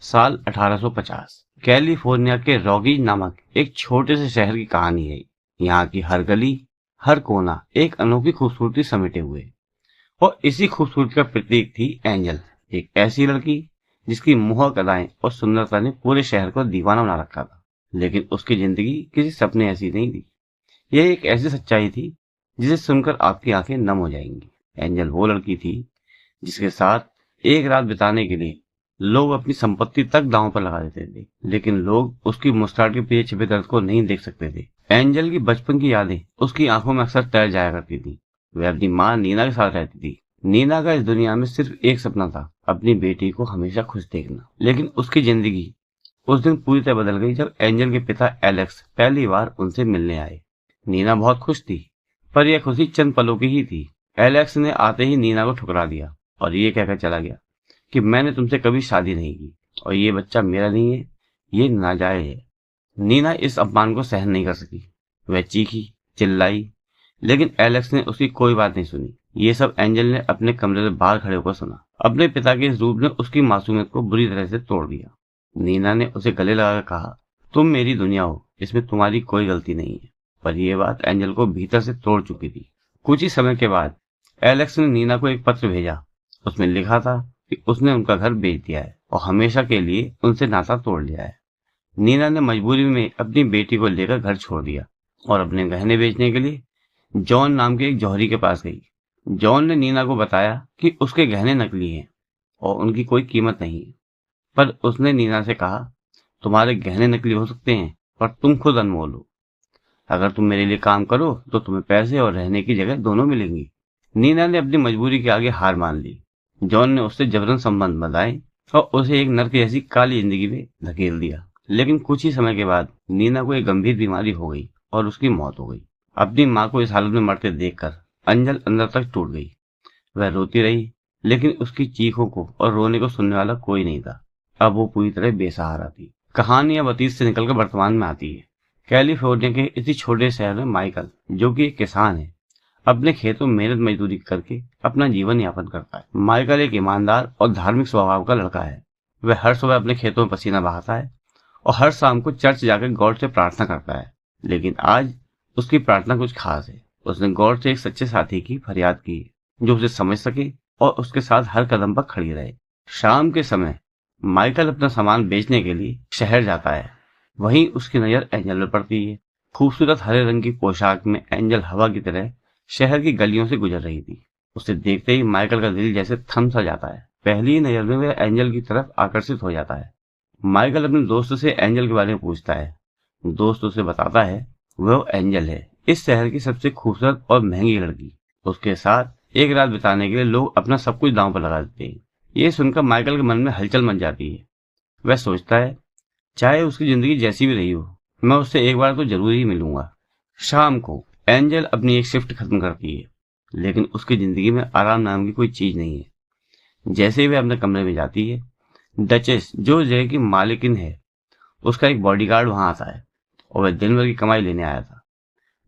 साल 1850 कैलिफोर्निया के रॉकीज नामक एक छोटे से शहर की कहानी है। यहाँ की हर गली, हर कोना एक अनोखी खूबसूरती समेटे हुए है। और इसी खूबसूरती का प्रतीक थी एंजल, एक ऐसी लड़की जिसकी मोहक अदाएं और सुंदरता ने पूरे शहर को दीवाना बना रखा था। लेकिन उसकी जिंदगी किसी सपने ऐसी नहीं थी। यह एक ऐसी सच्चाई थी जिसे सुनकर आपकी आंखें नम हो जाएंगी। एंजल वो लड़की थी जिसके साथ एक रात बिताने के लिए लोग अपनी संपत्ति तक दांव पर लगा देते थे, लेकिन लोग उसकी मुस्कुराहट के पीछे छिपे दर्द को नहीं देख सकते थे। एंजल की बचपन की यादें उसकी आंखों में अक्सर तैर जाया करती थी। वह अपनी माँ नीना के साथ रहती थी। नीना का इस दुनिया में सिर्फ एक सपना था, अपनी बेटी को हमेशा खुश देखना। लेकिन उसकी जिंदगी उस दिन पूरी तरह बदल गई जब एंजल के पिता एलेक्स पहली बार उनसे मिलने आए। नीना बहुत खुश थी, पर यह खुशी चंद पलों की ही थी। एलेक्स ने आते ही नीना को ठुकरा दिया और ये कहकर चला गया कि मैंने तुमसे कभी शादी नहीं की और ये बच्चा मेरा नहीं है, ये नाजायज है। नीना इस अपमान को सहन नहीं कर सकी। वह चीखी, चिल्लाई, लेकिन एलेक्स ने उसकी कोई बात नहीं सुनी। ये सब एंजल ने अपने कमरे से बाहर खड़े होकर सुना। अपने पिता के इस रूप ने उसकी मासूमियत को बुरी तरह से तोड़ दिया। नीना ने उसे गले लगाकर कहा, तुम मेरी दुनिया हो, इसमें तुम्हारी कोई गलती नहीं है। पर यह बात एंजल को भीतर से तोड़ चुकी थी। कुछ ही समय के बाद एलेक्स ने नीना को एक पत्र भेजा। उसमें लिखा था कि उसने उनका घर बेच दिया है और हमेशा के लिए उनसे नाता तोड़ लिया है। नीना ने मजबूरी में अपनी बेटी को लेकर घर छोड़ दिया और अपने गहने बेचने के लिए जॉन नाम के एक जौहरी के पास गई। जॉन ने नीना को बताया कि उसके गहने नकली हैं और उनकी कोई कीमत नहीं है। पर उसने नीना से कहा, तुम्हारे गहने नकली हो सकते हैं पर तुम खुद अनमोल हो। अगर तुम मेरे लिए काम करो तो तुम्हें पैसे और रहने की जगह दोनों मिलेंगी। नीना ने अपनी मजबूरी के आगे हार मान ली। जॉन ने उससे जबरन संबंध बनाए और उसे एक नर्क जैसी काली जिंदगी में धकेल दिया। लेकिन कुछ ही समय के बाद नीना को एक गंभीर बीमारी हो गई और उसकी मौत हो गई। अपनी माँ को इस हालत में मरते देखकर अंजल अंदर तक टूट गई। वह रोती रही, लेकिन उसकी चीखों को और रोने को सुनने वाला कोई नहीं था। अब वो पूरी तरह बेसहारा थी। कहानी अब अतीत से निकलकर वर्तमान में आती है। कैलिफोर्निया के इसी छोटे शहर में माइकल, जो कि एक किसान है, अपने खेतों में मेहनत मजदूरी करके अपना जीवन यापन करता है। माइकल एक ईमानदार और धार्मिक स्वभाव का लड़का है। वह हर सुबह अपने खेतों में पसीना बहाता है और हर शाम को चर्च जाकर गॉड से प्रार्थना करता है। लेकिन आज उसकी प्रार्थना कुछ खास है। उसने गॉड से एक सच्चे साथी की फरियाद की है, जो उसे समझ सके और उसके साथ हर कदम पर खड़ी रहे। शाम के समय माइकल अपना सामान बेचने के लिए शहर जाता है। वहीं उसकी नजर एंजल पर पड़ती है। खूबसूरत हरे रंग की पोशाक में एंजल हवा की तरह शहर की गलियों से गुजर रही थी। उसे देखते ही माइकल का दिल जैसे थम सा जाता है। पहली ही नजर में वह एंजल की तरफ आकर्षित हो जाता है। माइकल अपने दोस्त से एंजल के बारे में पूछता है। दोस्त उसे बताता है वह एंजल है, इस शहर की सबसे खूबसूरत और महंगी लड़की। उसके साथ एक रात बिताने के लिए लोग अपना सब कुछ दांव पर लगा देते हैं। ये सुनकर माइकल के मन में हलचल मच जाती है। वह सोचता है, चाहे उसकी जिंदगी जैसी भी रही हो, मैं उससे एक बार तो जरूर ही मिलूंगा। शाम को एंजल अपनी एक शिफ्ट खत्म करती है, लेकिन उसकी जिंदगी में आराम नाम की कोई चीज नहीं है। जैसे ही वह अपने कमरे में जाती है, डचेस, जो जगह की मालिकिन है, उसका एक बॉडीगार्ड वहां आता है और वह दिन भर की कमाई लेने आया था।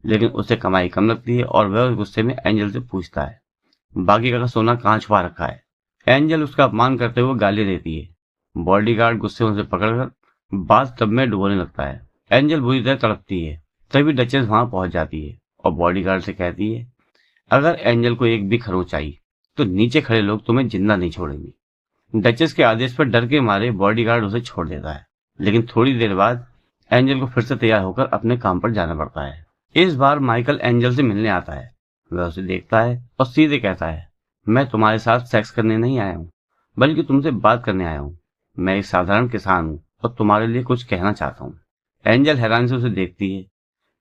लेकिन उसे कमाई कम लगती है और वह उस गुस्से में एंजल से पूछता है, बाकी का सोना कहाँ छुपा रखा है। एंजल उसका अपमान करते हुए गाली देती है। बॉडीगार्ड गुस्से में उसे पकड़कर बाथ टब में डुबोने लगता है। एंजल बुरी तरह तड़पती है। तभी डचेस वहां पहुंच जाती है और बॉडीगार्ड से कहती है, अगर एंजल को एक भी खरोंच आई तो नीचे खड़े लोग तुम्हें जिंदा नहीं छोड़ेंगे। डचेस के आदेश पर डर के मारे बॉडीगार्ड उसे छोड़ देता है। लेकिन थोड़ी देर बाद एंजल को फिर से तैयार होकर अपने काम पर जाना पड़ता है। इस बार माइकल एंजल से मिलने आता है। वह उसे देखता है और सीधे कहता है, मैं तुम्हारे साथ सेक्स करने नहीं आया हूँ, बल्कि तुमसे बात करने आया हूँ। मैं एक साधारण किसान हूँ और तुम्हारे लिए कुछ कहना चाहता हूँ। एंजल हैरानी से उसे देखती है।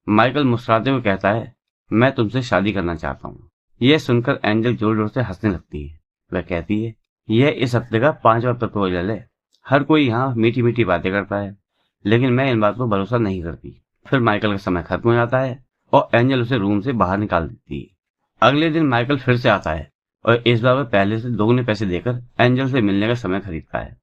माइकल मुस्कुराते हुए कहता है, मैं तुमसे शादी करना चाहता हूँ। यह सुनकर एंजल जोर जोर से हंसने लगती है। वह कहती है, यह इस हफ्ते का 5वां प्रपोजल है। हर कोई यहाँ मीठी मीठी बातें करता है, लेकिन मैं इन बातों पर भरोसा नहीं करती। फिर माइकल का समय खत्म हो जाता है और एंजल उसे रूम से बाहर निकाल देती है। अगले दिन माइकल फिर से आता है और इस बार वह पहले से दोगुने पैसे देकर एंजल से मिलने का समय खरीदता है।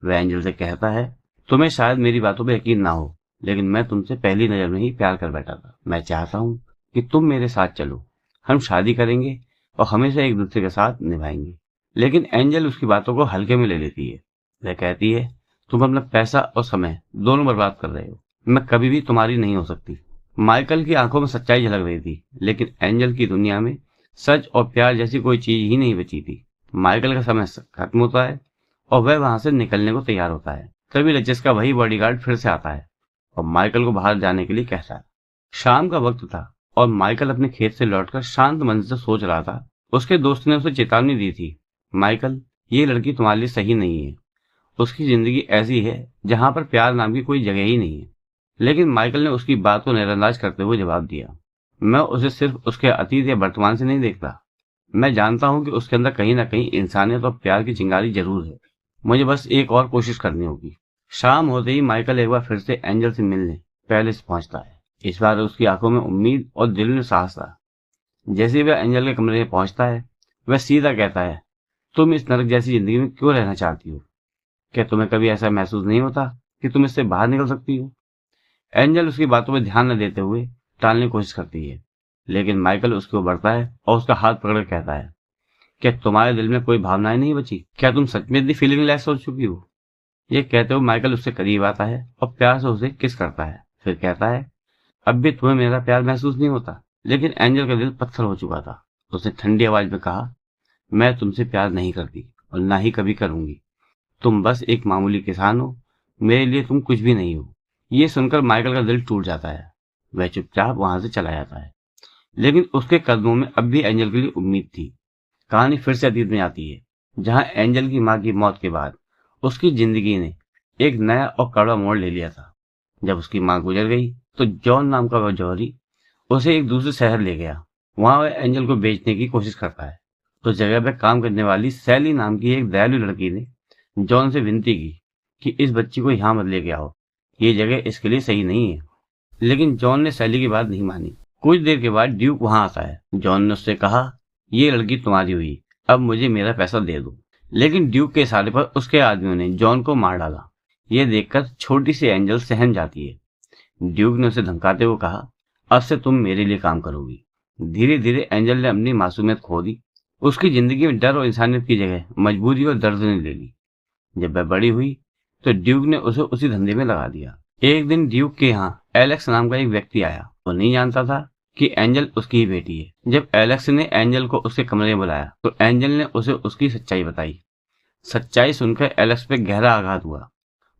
वह एंजल से कहता है, तुम्हें शायद मेरी बातों पर यकीन ना हो, लेकिन मैं तुमसे पहली नजर में ही प्यार कर बैठा था। मैं चाहता हूँ कि तुम मेरे साथ चलो, हम शादी करेंगे और हमेशा एक दूसरे के साथ निभाएंगे। लेकिन एंजल उसकी बातों को हल्के में ले लेती है। वह कहती है, तुम अपना पैसा और समय दोनों बर्बाद कर रहे हो। मैं कभी भी तुम्हारी नहीं हो सकती। माइकल की आंखों में सच्चाई झलक रही थी, लेकिन एंजल की दुनिया में सच और प्यार जैसी कोई चीज ही नहीं बची थी। माइकल का समय खत्म होता है और वह वहां से निकलने को तैयार होता है। तभी डचेस का वही बॉडीगार्ड फिर से आता है और माइकल को बाहर जाने के लिए कहता है। शाम का वक्त था और माइकल अपने खेत से लौटकर शांत मन से सोच रहा था। उसके दोस्त ने उसे चेतावनी दी थी, माइकल, ये लड़की तुम्हारे लिए सही नहीं है। उसकी जिंदगी ऐसी है जहां पर प्यार नाम की कोई जगह ही नहीं है। लेकिन माइकल ने उसकी बात को नजरअंदाज करते हुए जवाब दिया, मैं उसे सिर्फ उसके अतीत या वर्तमान से नहीं देखता। मैं जानता हूं कि उसके अंदर कहीं ना कहीं इंसानियत और प्यार की चिंगारी जरूर है। मुझे बस एक और कोशिश करनी होगी। शाम होते ही माइकल एक बार फिर से एंजल से मिलने पैलेस पहुंचता है। इस बार उसकी आंखों में उम्मीद और दिल में साहस था। जैसे ही वह एंजल के कमरे में पहुंचता है, वह सीधा कहता है, तुम इस नरक जैसी जिंदगी में क्यों रहना चाहती हो? क्या तुम्हें कभी ऐसा महसूस नहीं होता कि तुम इससे बाहर निकल सकती हो? एंजल उसकी बातों पर ध्यान न देते हुए टालने की कोशिश करती है, लेकिन माइकल उसके ऊपर बढ़ता है और उसका हाथ पकड़कर कहता है, क्या तुम्हारे दिल में कोई भावनाएं नहीं बची? क्या तुम सच में इतनी फीलिंग लेस हो चुकी हो? ये कहते हुए माइकल उससे करीब आता है और प्यार से उसे किस करता है। फिर कहता है, अब भी तुम्हें मेरा प्यार महसूस नहीं होता? लेकिन एंजल का दिल पत्थर हो चुका था। उसने ठंडी आवाज में कहा, मैं तुमसे प्यार नहीं करती और ना ही कभी करूंगी। तुम बस एक मामूली किसान हो, मेरे लिए तुम कुछ भी नहीं हो। ये सुनकर माइकल का दिल टूट जाता है। वह चुपचाप वहां से चला जाता है, लेकिन उसके कदमों में अब भी एंजल के लिए उम्मीद थी। कहानी फिर से अतीत में आती है, जहां एंजल की मां की मौत के बाद उसकी जिंदगी ने एक नया और कड़वा मोड़ ले लिया था। जब उसकी मां गुजर गई तो जॉन नाम का वह जौहरी उसे एक दूसरे शहर ले गया। वहां वह एंजल को बेचने की कोशिश करता है। तो जगह पर काम करने वाली सैली नाम की एक दयालु लड़की ने जॉन से विनती की कि इस बच्ची को यहाँ मत लेके आओ, ये जगह इसके लिए सही नहीं है। लेकिन जॉन ने सैली की बात नहीं मानी। कुछ देर के बाद ड्यूक वहां आता है। जॉन ने उससे कहा, ये लड़की तुम्हारी हुई, अब मुझे मेरा पैसा दे दो। लेकिन ड्यूक के इशारे पर उसके आदमियों ने जॉन को मार डाला। ये देखकर छोटी सी एंजल सहम जाती है। ड्यूक ने उसे धमकाते हुए कहा, अब से तुम मेरे लिए काम करोगी। धीरे धीरे एंजल ने अपनी मासूमियत खो दी। उसकी जिंदगी में डर और इंसानियत की जगह मजबूरी और दर्द ने ले ली। जब वह बड़ी हुई तो ड्यूक ने उसे उसी धंधे में लगा दिया। एक दिन ड्यूक के यहाँ एलेक्स नाम का एक व्यक्ति आया। वो नहीं जानता था कि एंजल उसकी ही बेटी है। जब एलेक्स ने एंजल को उसके कमरे में बुलाया तो एंजल ने उसे उसकी सच्चाई बताई। सच्चाई सुनकर एलेक्स पे गहरा आघात हुआ।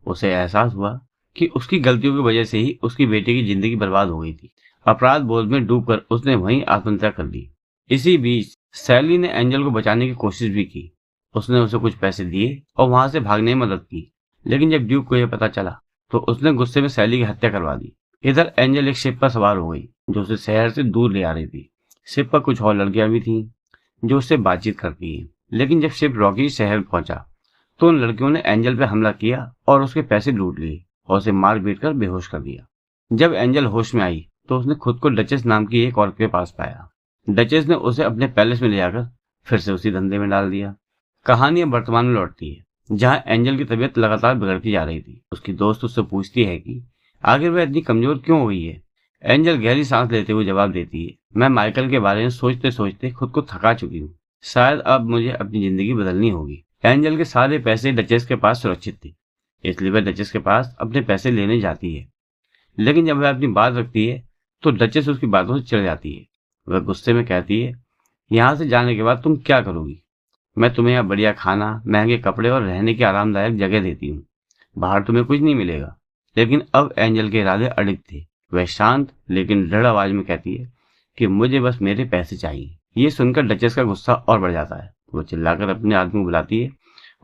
उसे एहसास हुआ कि उसकी गलतियों की वजह से ही उसकी बेटी की जिंदगी बर्बाद हो गई थी। अपराध बोध में डूबकर उसने वहीं आत्महत्या कर ली। इसी बीच सैली ने एंजल को बचाने की कोशिश भी की। उसने उसे कुछ पैसे दिए और वहां से भागने में मदद की। लेकिन जब ड्यूक को यह पता चला तो उसने गुस्से में सैली की हत्या करवा दी। इधर एंजल एक शिप पर सवार हो गई जो उसे शहर से दूर ले आ रही थी। शिप पर कुछ और लड़कियां भी थीं जो उससे बातचीत करती हैं। लेकिन जब शिप रॉकी शहर पहुंचा तो उन लड़कियों ने एंजल पर हमला किया और उसके पैसे लूट लिए और उसे मार पीट कर बेहोश कर दिया। जब एंजल होश में आई तो उसने खुद को डचेस नाम की एक औरत के पास पाया। डचेस ने उसे अपने पैलेस में ले जाकर फिर से उसी धंधे में डाल दिया। कहानी अब वर्तमान में लौटती है, जहां एंजल की तबीयत लगातार बिगड़ती जा रही थी। उसकी दोस्त उससे पूछती है कि आखिर वह इतनी कमजोर क्यों हुई है। एंजल गहरी सांस लेते हुए जवाब देती है, मैं माइकल के बारे में सोचते सोचते खुद को थका चुकी हूँ। शायद अब मुझे अपनी जिंदगी बदलनी होगी। एंजल के सारे पैसे डचेस के पास सुरक्षित थे, इसलिए वह डचेस के पास अपने पैसे लेने जाती है। लेकिन जब वह अपनी बात रखती है तो डचेस उसकी बातों से चिढ़ जाती है। वह गुस्से में कहती है, यहाँ से जाने के बाद तुम क्या करोगी? मैं तुम्हें यहाँ बढ़िया खाना, महंगे कपड़े और रहने की आरामदायक जगह देती हूँ। बाहर तुम्हें कुछ नहीं मिलेगा। लेकिन अब एंजल के इरादे अड़िग थे। वह शांत लेकिन दृढ़ आवाज में कहती है कि मुझे बस मेरे पैसे चाहिए। ये सुनकर डचेस का गुस्सा और बढ़ जाता है। वो चिल्लाकर अपने आदमी को बुलाती है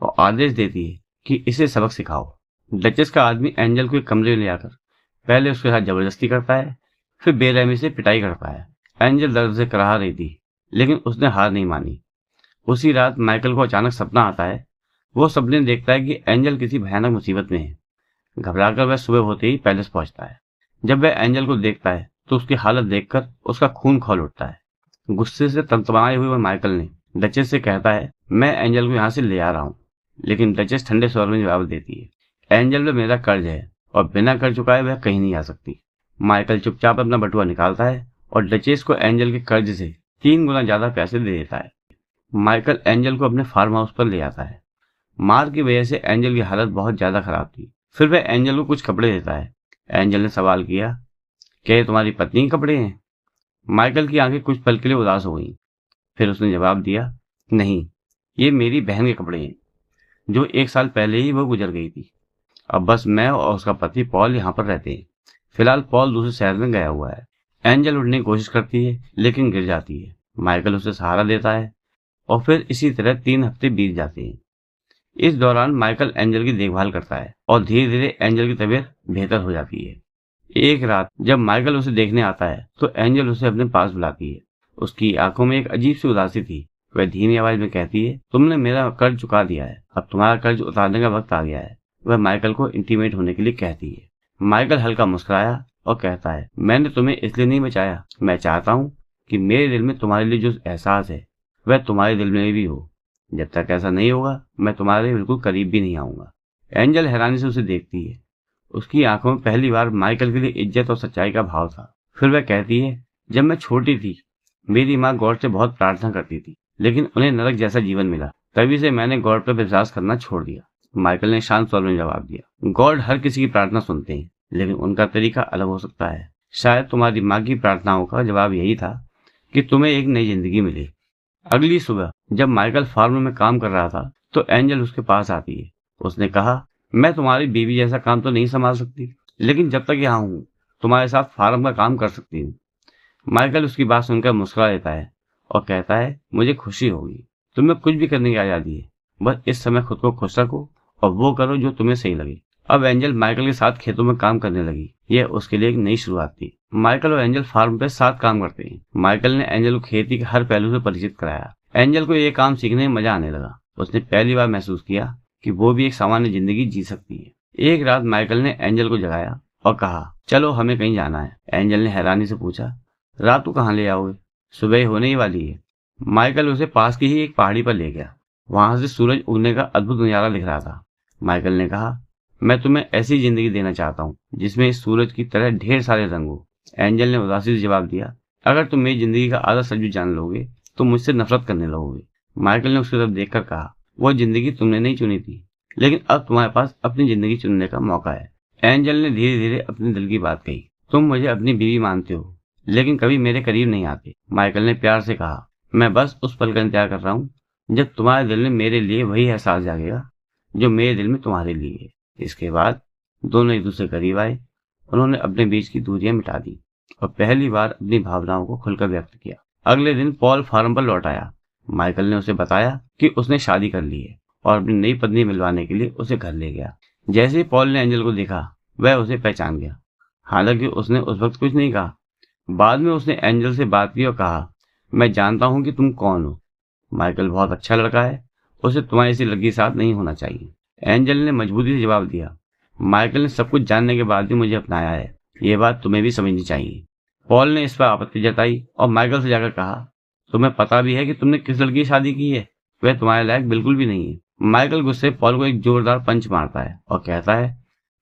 और आदेश देती है कि इसे सबक सिखाओ। डचेस का आदमी एंजल को एक कमरे में ले आकर पहले उसके साथ जबरदस्ती करता है, फिर बेरहमी से पिटाई करता है। एंजल दर्द से कराह रही थी, लेकिन उसने हार नहीं मानी। उसी रात माइकल को अचानक सपना आता है। वो सपने देखता है कि एंजल किसी भयानक मुसीबत में है। घबराकर वह सुबह होते ही पैलेस पहुंचता है। जब वह एंजल को देखता है तो उसकी हालत देखकर उसका खून खौल उठता है। गुस्से से तमतमाए हुए माइकल ने डचेस से कहता है, मैं एंजल को यहाँ से ले आ रहा हूँ। लेकिन डचेस ठंडे स्वर में जवाब देती है, एंजल पे मेरा कर्ज है और बिना कर्ज चुकाए वह कहीं नहीं आ सकती। माइकल चुपचाप अपना बटुआ निकालता है और डचेस को एंजल के कर्ज से 3 गुना ज्यादा पैसे दे देता है। माइकल एंजल को अपने फार्म हाउस पर ले आता है। मार की वजह से एंजल की हालत बहुत ज्यादा खराब थी। फिर वह एंजल को कुछ कपड़े देता है। एंजल ने सवाल किया, क्या ये तुम्हारी पत्नी के कपड़े हैं? माइकल की आंखें कुछ पल के लिए उदास हो गईं। फिर उसने जवाब दिया, नहीं, ये मेरी बहन के कपड़े हैं, जो 1 साल पहले ही वो गुजर गई थी। अब बस मैं और उसका पति पॉल यहाँ पर रहते हैं। फिलहाल पॉल दूसरे शहर में गया हुआ है। एंजल उठने की कोशिश करती है लेकिन गिर जाती है। माइकल उसे सहारा देता है और फिर इसी तरह 3 हफ्ते बीत जाते हैं। इस दौरान माइकल एंजल की देखभाल करता है और धीरे धीरे एंजल की तबीयत बेहतर हो जाती है। एक रात जब माइकल उसे देखने आता है तो एंजल उसे अपने पास बुलाती है। उसकी आंखों में एक अजीब सी उदासी थी। वह धीमी आवाज में कहती है, तुमने मेरा कर्ज चुका दिया है, अब तुम्हारा कर्ज उतारने का वक्त आ गया है। वह माइकल को इंटीमेट होने के लिए कहती है। माइकल हल्का मुस्कुराया और कहता है, मैंने तुम्हें इसलिए नहीं बचाया, मैं चाहता हूँ कि मेरे दिल में तुम्हारे लिए जो एहसास है वह तुम्हारे दिल में भी हो। जब तक ऐसा नहीं होगा मैं तुम्हारे बिल्कुल करीब भी नहीं आऊंगा। एंजल हैरानी से उसे देखती है। उसकी आंखों में पहली बार माइकल के लिए इज्जत और सच्चाई का भाव था। फिर वह कहती है, जब मैं छोटी थी मेरी माँ गॉड से बहुत प्रार्थना करती थी, लेकिन उन्हें नरक जैसा जीवन मिला। तभी से मैंने गॉड पर विश्वास करना छोड़ दिया। माइकल ने शांत स्वर में जवाब दिया, गॉड हर किसी की प्रार्थना सुनते हैं, लेकिन उनका तरीका अलग हो सकता है। शायद तुम्हारी माँ की प्रार्थनाओं का जवाब यही था कि तुम्हें एक नई जिंदगी मिले। अगली सुबह जब माइकल फार्म में काम कर रहा था तो एंजल उसके पास आती है। उसने कहा, मैं तुम्हारी बीवी जैसा काम तो नहीं संभाल सकती, लेकिन जब तक यहाँ हूँ तुम्हारे साथ फार्म का काम कर सकती हूँ। माइकल उसकी बात सुनकर मुस्कुरा देता है और कहता है, मुझे खुशी होगी, तुम्हें कुछ भी करने की आजादी है, बस इस समय खुद को खुश रखो और वो करो जो तुम्हें सही लगे। अब एंजल माइकल के साथ खेतों में काम करने लगी। यह उसके लिए एक नई शुरुआत थी। माइकल और एंजल फार्म पे साथ काम करते हैं। माइकल ने एंजल को खेती के हर पहलू से परिचित कराया। एंजल को यह काम सीखने में मजा आने लगा। उसने पहली बार महसूस किया कि वो भी एक सामान्य जिंदगी जी सकती है। एक रात माइकल ने एंजल को जगाया और कहा, चलो हमें कहीं जाना है। एंजल ने हैरानी से पूछा, रात को कहाँ ले आओगे? सुबह होने ही वाली है। माइकल उसे पास की ही एक पहाड़ी पर ले गया। वहां से सूरज उगने का अद्भुत नजारा दिख रहा था। माइकल ने कहा, मैं तुम्हें ऐसी जिंदगी देना चाहता हूँ जिसमें इस सूरज की तरह ढेर सारे रंग हो। एंजल ने उदासी से जवाब दिया, अगर तुम मेरी जिंदगी का आधा सच भी जान लोगे तो मुझसे नफरत करने लगोगे। माइकल ने उसकी तरफ देखकर कहा, वह जिंदगी तुमने नहीं चुनी थी, लेकिन अब तुम्हारे पास अपनी जिंदगी चुनने का मौका है। एंजल ने धीरे धीरे अपने दिल की बात कही, तुम मुझे अपनी बीवी मानते हो, लेकिन कभी मेरे करीब नहीं आते। माइकल ने प्यार से कहा, मैं बस उस पल का इंतजार कर रहा हूँ जब तुम्हारे दिल में मेरे लिए वही एहसास जागेगा जो मेरे दिल में तुम्हारे लिए है। इसके बाद दोनों एक दूसरे करीब आए। उन्होंने अपने बीच की दूरियां मिटा दी और पहली बार अपनी भावनाओं को खुलकर व्यक्त किया। अगले दिन पॉल फार्म पर लौट आया। माइकल ने उसे बताया कि उसने शादी कर ली है और अपनी नई पत्नी मिलवाने के लिए उसे घर ले गया। जैसे ही पॉल ने एंजल को देखा वह उसे पहचान गया। हालांकि उसने उस वक्त कुछ नहीं कहा। बाद में उसने एंजल से बात की और कहा, मैं जानता हूं कि तुम कौन हो। माइकल बहुत अच्छा लड़का है, उसे तुम्हारी सी लड़की साथ नहीं होना चाहिए। एंजल ने मजबूती से जवाब दिया, माइकल ने सब कुछ जानने के बाद भी मुझे अपनाया है, ये बात तुम्हें भी समझनी चाहिए। पॉल ने इस पर आपत्ति जताई और माइकल से जाकर कहा, तुम्हें पता भी है कि तुमने किस लड़की की शादी की है? वह तुम्हारे लायक बिल्कुल भी नहीं है। माइकल गुस्से पॉल को एक जोरदार पंच मारता है और कहता है,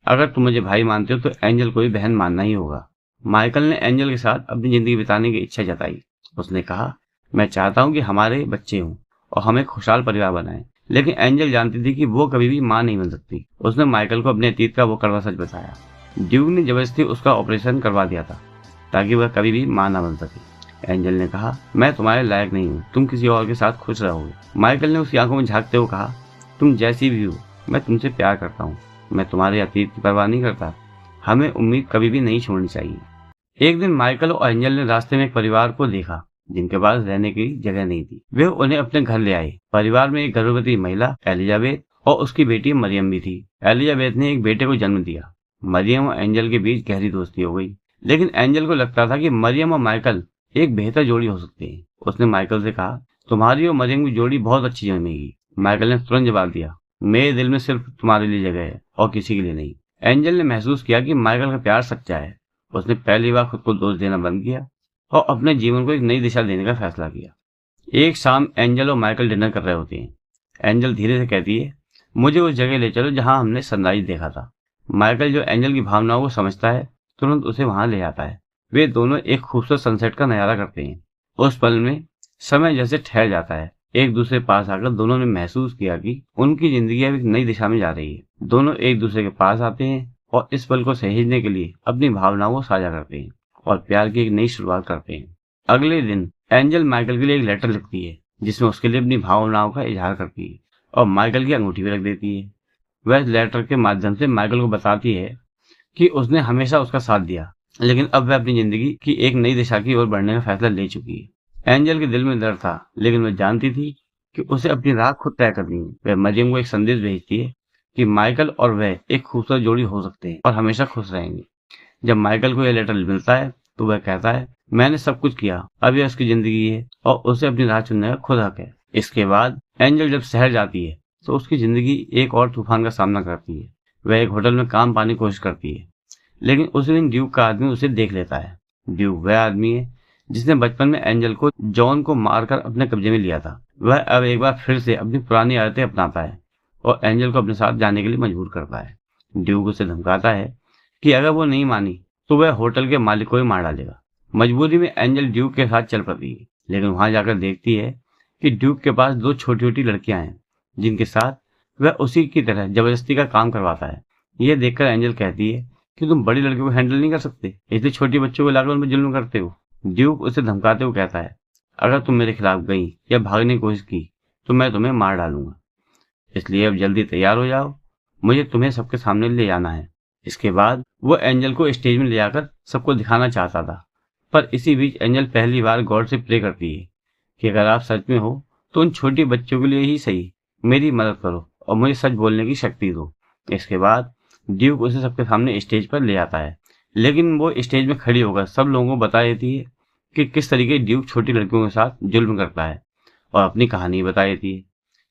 अगर तुम मुझे भाई मानते हो तो एंजल को भी बहन मानना ही होगा। माइकल ने एंजल के साथ अपनी जिंदगी बिताने की इच्छा जताई। उसने कहा, मैं चाहता हूं कि हमारे बच्चे हों और हम एक खुशहाल परिवार बनाएं। लेकिन एंजल जानती थी कि वो कभी भी मां नहीं बन सकती। उसने माइकल को अपने अतीत का वो कड़वा सच बताया। ड्यूक ने जबरदस्ती उसका ऑपरेशन करवा दिया था ताकि वह कभी भी मां ना बन सके। एंजल ने कहा, मैं तुम्हारे लायक नहीं हूँ, तुम किसी और के साथ खुश रहोगे। माइकल ने उसकी आंखों में झांकते हुए कहा, तुम जैसी भी हो, मैं तुमसे प्यार करता हूँ, मैं तुम्हारे अतीत की परवाह नहीं करता। हमें उम्मीद कभी भी नहीं छोड़नी चाहिए। एक दिन माइकल और एंजल ने रास्ते में एक परिवार को देखा जिनके पास रहने की जगह नहीं थी। वे उन्हें अपने घर ले आए। परिवार में एक गर्भवती महिला एलिजाबेथ और उसकी बेटी मरियम भी थी। एलिजाबेथ ने एक बेटे को जन्म दिया। मरियम और एंजल के बीच गहरी दोस्ती हो गई, लेकिन एंजल को लगता था कि मरियम और माइकल एक बेहतर जोड़ी हो सकती है। उसने माइकल से कहा, तुम्हारी और मरियम की जोड़ी बहुत अच्छी जमेगी। माइकल ने तुरंत जवाब दिया, मेरे दिल में सिर्फ तुम्हारे लिए जगह है और किसी के लिए नहीं। एंजल ने महसूस किया कि माइकल का प्यार सच्चा है। उसने पहली बार खुद को दोष देना बंद किया और अपने जीवन को एक नई दिशा देने का फैसला किया। एक शाम एंजल और माइकल डिनर कर रहे होते हैं। एंजल धीरे से कहती है, मुझे उस जगह ले चलो जहां हमने सनराइज देखा था। माइकल, जो एंजल की भावनाओं को समझता है, तुरंत उसे वहां ले आता है। वे दोनों एक खूबसूरत सनसेट का नजारा करते हैं। उस पल में समय जैसे ठहर जाता है एक दूसरे पास आकर दोनों ने महसूस किया कि उनकी जिंदगी अब एक नई दिशा में जा रही है। दोनों एक दूसरे के पास आते हैं और इस पल को सहेजने के लिए अपनी भावनाओं को साझा करते हैं और प्यार की एक नई शुरुआत करते हैं। अगले दिन एंजल माइकल के लिए एक लेटर लिखती है जिसमें उसके लिए अपनी भावनाओं का इजहार करती है और माइकल की अंगूठी भी रख देती है। वह लेटर के माध्यम से माइकल को बताती है कि उसने हमेशा उसका साथ दिया, लेकिन अब वह अपनी जिंदगी की एक नई दिशा की ओर बढ़ने का फैसला ले चुकी है। एंजल के दिल में डर था, लेकिन वह जानती थी कि उसे अपनी राह खुद तय करनी है। वह मरियम को एक संदेश भेजती है कि माइकल और वह एक खूबसूरत जोड़ी हो सकते हैं और हमेशा खुश रहेंगे। जब माइकल को यह लेटर मिलता है तो वह कहता है, मैंने सब कुछ किया, अब यह उसकी जिंदगी है और उसे अपनी राह चुनने का खुद हक है। इसके बाद एंजल जब शहर जाती है तो उसकी जिंदगी एक और तूफान का सामना करती है। वह एक होटल में काम पाने की कोशिश करती है, लेकिन उसी दिन ड्यूक का आदमी उसे देख लेता है। ड्यूक वह आदमी है जिसने बचपन में एंजल को जॉन को मारकर अपने कब्जे में लिया था। वह अब एक बार फिर से अपनी पुरानी आदतें अपनाता है और एंजल को अपने साथ जाने के लिए मजबूर करता है। ड्यूक उसे धमकाता है कि अगर वो नहीं मानी तो वह होटल के मालिक को ही मार डालेगा। मजबूरी में एंजल ड्यूक के साथ चल पड़ती है, लेकिन वहां जाकर देखती है कि ड्यूक के पास 2 छोटी छोटी लड़कियां हैं जिनके साथ वह उसी की तरह जबरदस्ती का काम करवाता है। यह देखकर एंजल कहती है कि तुम बड़ी लड़कियों को हैंडल नहीं कर सकते, इसलिए छोटी बच्चों को लाकर उनमें जुल्म करते हो। ड्यूक उसे धमकाते हुए कहता है, अगर तुम मेरे खिलाफ गई या भागने की कोशिश की तो मैं तुम्हें मार डालूंगा, इसलिए अब जल्दी तैयार हो जाओ, मुझे तुम्हें सबके सामने ले जाना है। इसके बाद वो एंजल को स्टेज में ले जाकर सबको दिखाना चाहता था, पर इसी बीच एंजल पहली बार गॉड से प्रे करती है कि अगर आप सच में हो तो उन छोटी बच्चों के लिए ही सही मेरी मदद करो और मुझे सच बोलने की शक्ति दो। इसके बाद ड्यूक उसे सबके सामने स्टेज पर ले आता है, लेकिन वो स्टेज में खड़ी होकर सब लोगों को बता देती है कि किस तरीके ड्यूक छोटी लड़कियों के साथ जुल्म करता है और अपनी कहानी बता देती है।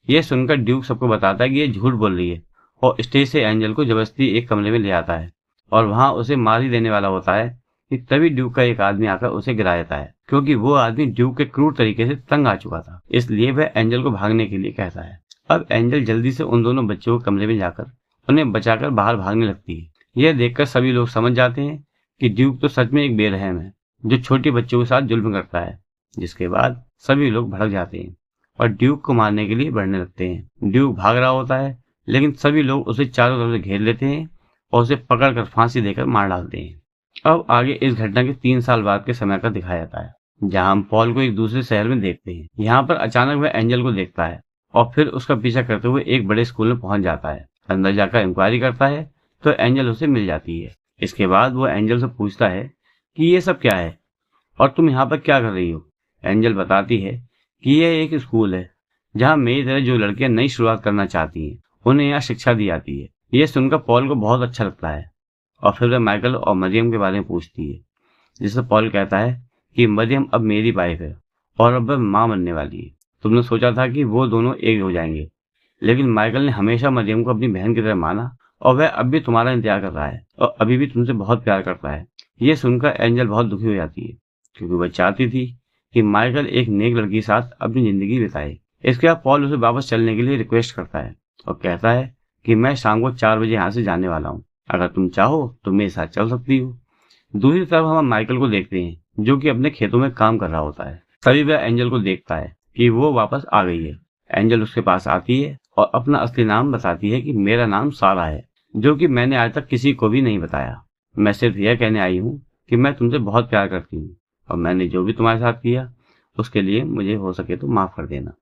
यह सुनकर ड्यूक सबको बताता है कि ये झूठ बोल रही है और स्टेज से एंजल को जबरदस्ती एक कमरे में ले आता है और वहां उसे मार ही देने वाला होता है कि तभी ड्यूक का एक आदमी आकर उसे गिरा देता है, क्योंकि वो आदमी ड्यूक के क्रूर तरीके से तंग आ चुका था। इसलिए वह एंजल को भागने के लिए कहता है। अब एंजल जल्दी से उन दोनों बच्चों को कमरे में जाकर उन्हें बचाकर बाहर भागने लगती है। यह देखकर सभी लोग समझ जाते हैं कि ड्यूक तो सच में एक बेरहम है जो छोटी बच्चों के साथ जुल्म करता है। जिसके बाद सभी लोग भड़क जाते हैं और ड्यूक को मारने के लिए बढ़ने लगते हैं। ड्यूक भाग रहा होता है, लेकिन सभी लोग उसे चारों तरफ से घेर लेते हैं और उसे पकड़कर फांसी देकर मार डालते हैं। अब आगे इस घटना के 3 साल बाद के समय का दिखाया जाता है, जहां हम पॉल को एक दूसरे शहर में देखते हैं। यहाँ पर अचानक वह एंजल को देखता है और फिर उसका पीछा करते हुए एक बड़े स्कूल में पहुंच जाता है। अंदर जाकर इंक्वायरी करता है तो एंजल उसे मिल जाती है। इसके बाद वो एंजल से पूछता है कि ये सब क्या है और तुम यहाँ पर क्या कर रही हो। एंजल बताती है कि यह एक स्कूल है जहाँ मेरी तरह जो लड़कियां नई शुरुआत करना चाहती हैं उन्हें यहाँ शिक्षा दी जाती है। यह सुनकर पॉल को बहुत अच्छा लगता है और फिर वह माइकल और मरियम के बारे में पूछती है, जिससे पॉल कहता है कि मरियम अब मेरी वाइफ है और अब वह माँ बनने वाली है। तुमने सोचा था कि वो दोनों एक हो जाएंगे, लेकिन माइकल ने हमेशा मरियम को अपनी बहन की तरह माना और वह अब भी तुम्हारा इंतजार कर रहा है और अभी भी तुमसे बहुत प्यार करता है। ये सुनकर एंजल बहुत दुखी हो जाती है, क्योंकि वह चाहती थी कि माइकल एक नेक लड़की के साथ अपनी जिंदगी बिताए। इसके बाद पॉल उसे वापस चलने के लिए रिक्वेस्ट करता है और कहता है कि मैं शाम को 4 बजे यहाँ से जाने वाला हूँ, अगर तुम चाहो तो मेरे साथ चल सकती हो। दूसरी तरफ हम माइकल को देखते हैं जो कि अपने खेतों में काम कर रहा होता है। तभी वह एंजल को देखता है कि वो वापस आ गई है। एंजल उसके पास आती है और अपना असली नाम बताती है कि मेरा नाम सारा है, जो कि मैंने आज तक किसी को भी नहीं बताया। मैं सिर्फ यह कहने आई हूँ कि मैं तुमसे बहुत प्यार करती हूँ और मैंने जो भी तुम्हारे साथ किया उसके लिए मुझे हो सके तो माफ कर देना।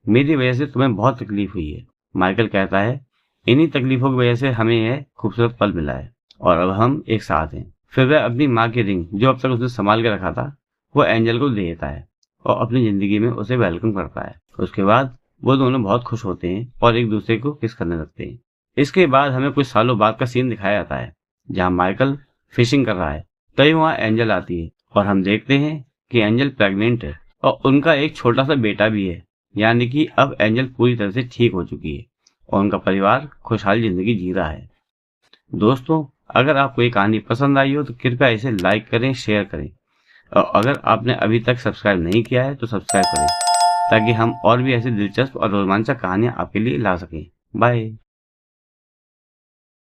मेरी वजह से तुम्हें बहुत तकलीफ हुई है। माइकल कहता है, इन्हीं तकलीफों की वजह से हमें यह खूबसूरत पल मिला है और अब हम एक साथ हैं। फिर वह अपनी माँ की रिंग जो अब तक उसने संभाल के रखा था वो एंजल को दे देता है और अपनी जिंदगी में उसे वेलकम करता है। उसके बाद वो दोनों बहुत खुश होते हैं और एक दूसरे को किस करने लगते हैं। इसके बाद हमें कुछ सालों बाद का सीन दिखाया जाता है जहाँ माइकल फिशिंग कर रहा है। तभी वहाँ एंजल आती है और हम देखते हैं कि एंजल प्रेग्नेंट है और उनका एक छोटा सा बेटा भी है, यानी कि अब एंजल पूरी तरह से ठीक हो चुकी है और उनका परिवार खुशहाल जिंदगी जी रहा है। दोस्तों, अगर आपको ये कहानी पसंद आई हो तो कृपया इसे लाइक करें, शेयर करें और अगर आपने अभी तक सब्सक्राइब नहीं किया है तो सब्सक्राइब करें ताकि हम और भी ऐसी दिलचस्प और रोमांचक कहानियां आपके लिए ला सकें। बाय।